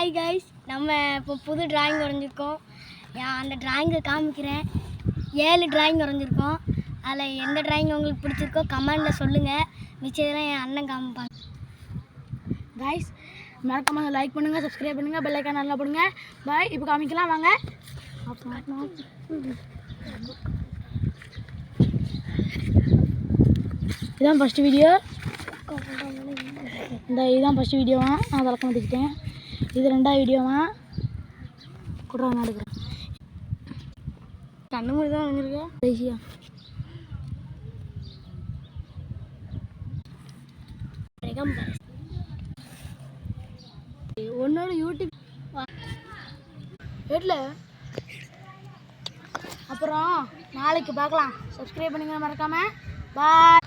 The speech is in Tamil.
ஹாய் கைஸ், நம்ம இப்போ புது டிராயிங் வரைஞ்சிருக்கோம். அந்த டிராயிங்கை காமிக்கிறேன். 7 டிராயிங் வரைஞ்சிருக்கோம். அதில் எந்த டிராயிங் உங்களுக்கு பிடிச்சிருக்கோ கமெண்டில் சொல்லுங்கள். மிச்சதெல்லாம் என் அண்ணன் காமிப்பாங்க. கைஸ் மறக்காம லைக் பண்ணுங்கள், சப்ஸ்கிரைப் பண்ணுங்கள், பெல் ஐக்கான் நல்லா போடுங்க. பாய். இப்போ காமிக்கலாம் வாங்க. இதுதான் ஃபஸ்ட்டு வீடியோ. இதுதான் ஃபஸ்ட்டு வீடியோவா நான் விளக்கம் வந்துக்கிட்டேன். இது 2வது வீடியோவா கூட நான் எடுக்கிறேன். கண்ணு மொழி தான் வந்துருக்கேன் பேசியா. உன்னோட யூடியூப் வீட்டில் அப்புறம் நாளைக்கு பார்க்கலாம். சப்ஸ்கிரைப் பண்ணுங்க மறக்காம. பாய்.